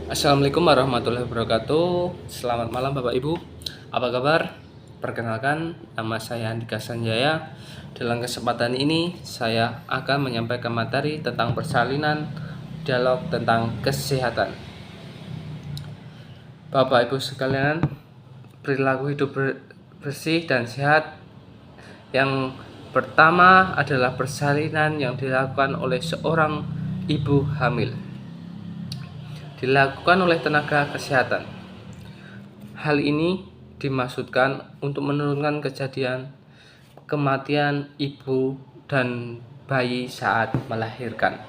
Assalamualaikum warahmatullahi wabarakatuh. Selamat malam Bapak Ibu. Apa kabar? Perkenalkan, nama saya Andika Sanjaya. Dalam kesempatan ini saya akan menyampaikan materi tentang persalinan, dialog tentang kesehatan. Bapak Ibu sekalian, perilaku hidup bersih dan sehat yang pertama adalah persalinan yang dilakukan oleh seorang ibu hamil. Dilakukan oleh tenaga kesehatan. Hal ini dimaksudkan untuk menurunkan kejadian kematian ibu dan bayi saat melahirkan.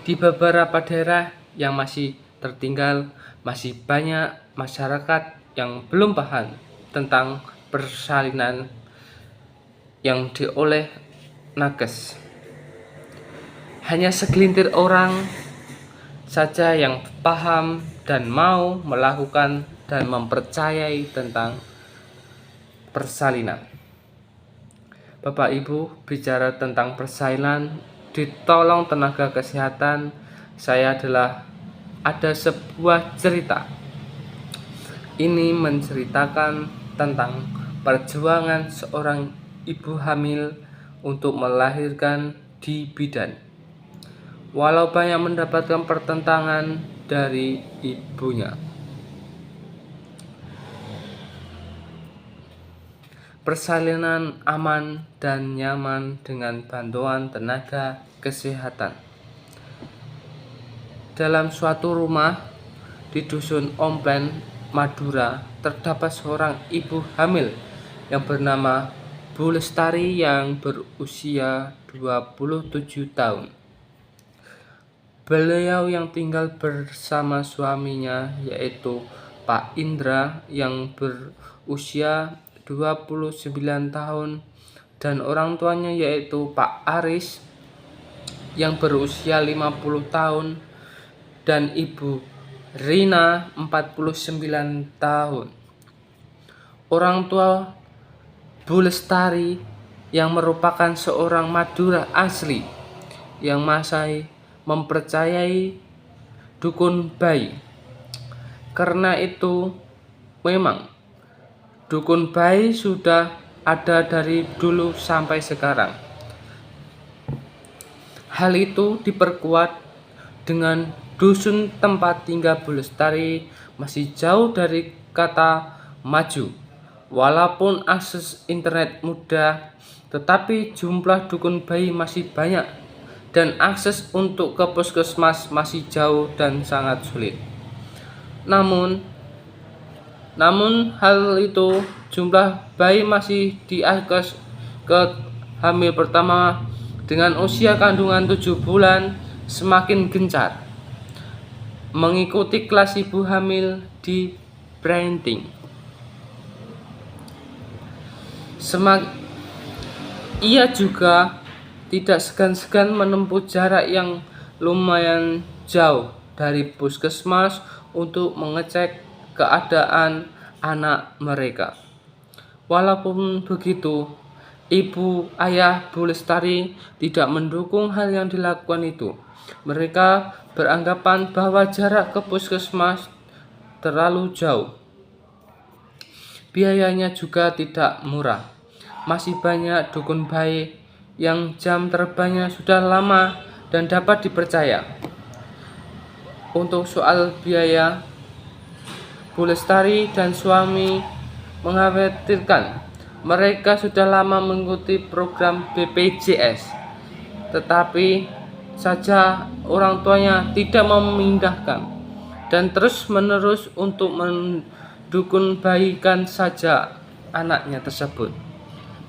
Di beberapa daerah yang masih tertinggal, masih banyak masyarakat yang belum paham tentang persalinan yang dioleh nakes. Hanya segelintir orang saja yang paham dan mau melakukan dan mempercayai tentang persalinan. Bapak Ibu, bicara tentang persalinan, ditolong tenaga kesehatan, saya ada sebuah cerita. Ini menceritakan tentang perjuangan seorang ibu hamil untuk melahirkan di bidan. Walau banyak mendapatkan pertentangan dari ibunya. Persalinan aman dan nyaman dengan bantuan tenaga kesehatan. Dalam suatu rumah di dusun Omplen, Madura, terdapat seorang ibu hamil yang bernama Bu Lestari yang berusia 27 tahun. Beliau yang tinggal bersama suaminya yaitu Pak Indra yang berusia 29 tahun dan orang tuanya yaitu Pak Aris yang berusia 50 tahun dan Ibu Rina 49 tahun. Orang tua Bu Lestari yang merupakan seorang Madura asli yang masih mempercayai dukun bayi. Karena itu memang dukun bayi sudah ada dari dulu sampai sekarang. Hal itu diperkuat dengan dusun tempat tinggal Bu Lestari masih jauh dari kata maju. Walaupun akses internet mudah, tetapi jumlah dukun bayi masih banyak dan akses untuk ke puskesmas masih jauh dan sangat sulit. Namun hal itu jumlah bayi masih diakses ke hamil pertama dengan usia kandungan 7 bulan semakin gencar. Mengikuti kelas ibu hamil di parenting. Ia juga tidak segan-segan menempuh jarak yang lumayan jauh dari puskesmas untuk mengecek keadaan anak mereka. Walaupun begitu, ibu ayah Bu Lestari tidak mendukung hal yang dilakukan itu. Mereka beranggapan bahwa jarak ke puskesmas terlalu jauh. Biayanya juga tidak murah. Masih banyak dukun bayi yang jam terbangnya sudah lama dan dapat dipercaya. Untuk soal biaya, Bu Lestari dan suami mengkhawatirkan mereka sudah lama mengikuti program BPJS, tetapi saja orang tuanya tidak memindahkan dan terus-menerus untuk mendukun bayikan saja anaknya tersebut.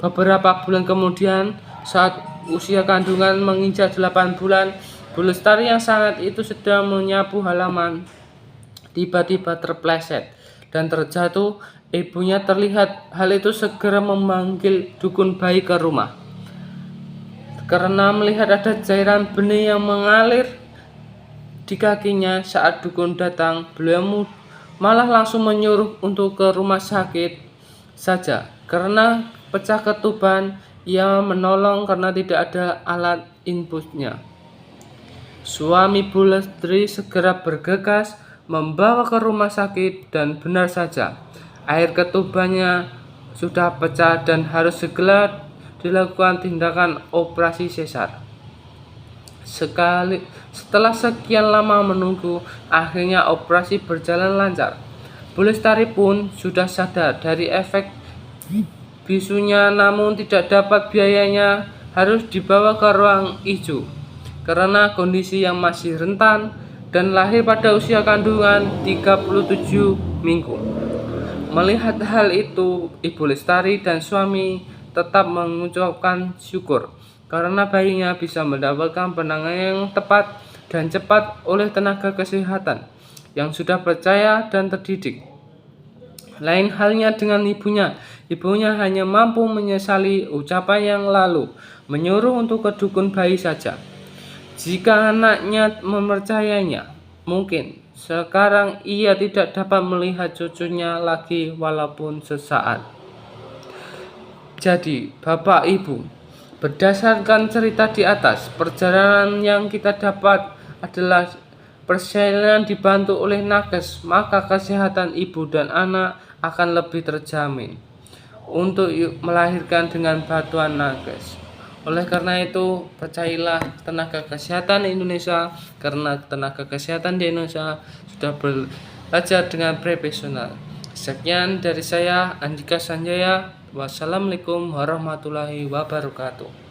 Beberapa bulan kemudian, saat usia kandungan menginjak 8 bulan, Bu Lestari yang sangat itu sedang menyapu halaman. Tiba-tiba terpleset dan terjatuh. Ibunya terlihat hal itu segera memanggil dukun bayi ke rumah. Karena melihat ada cairan benih yang mengalir di kakinya saat dukun datang, beliau malah langsung menyuruh untuk ke rumah sakit saja. Karena pecah ketuban, ia menolong karena tidak ada alat inputnya. Suami Bu Lestari segera bergegas membawa ke rumah sakit dan benar saja, air ketubannya sudah pecah dan harus segera dilakukan tindakan operasi sesar. Setelah sekian lama menunggu, akhirnya operasi berjalan lancar. Bu Lestari pun sudah sadar dari efek bisunya, namun tidak dapat biayanya, harus dibawa ke ruang hijau karena kondisi yang masih rentan dan lahir pada usia kandungan 37 minggu. Melihat hal itu, Ibu Lestari dan suami tetap mengucapkan syukur karena bayinya bisa mendapatkan penanganan yang tepat dan cepat oleh tenaga kesehatan yang sudah percaya dan terdidik. Lain halnya dengan ibunya. Ibunya hanya mampu menyesali ucapan yang lalu, menyuruh untuk ke dukun bayi saja. Jika anaknya mempercayainya, mungkin sekarang ia tidak dapat melihat cucunya lagi walaupun sesaat. Jadi, Bapak Ibu, berdasarkan cerita di atas, perjalanan yang kita dapat adalah persalinan dibantu oleh nakes, maka kesehatan ibu dan anak akan lebih terjamin untuk melahirkan dengan bantuan nakes. Oleh karena itu, percayalah tenaga kesehatan Indonesia, karena tenaga kesehatan di Indonesia sudah belajar dengan profesional. Sekian dari saya, Andika Sanjaya. Wassalamualaikum warahmatullahi wabarakatuh.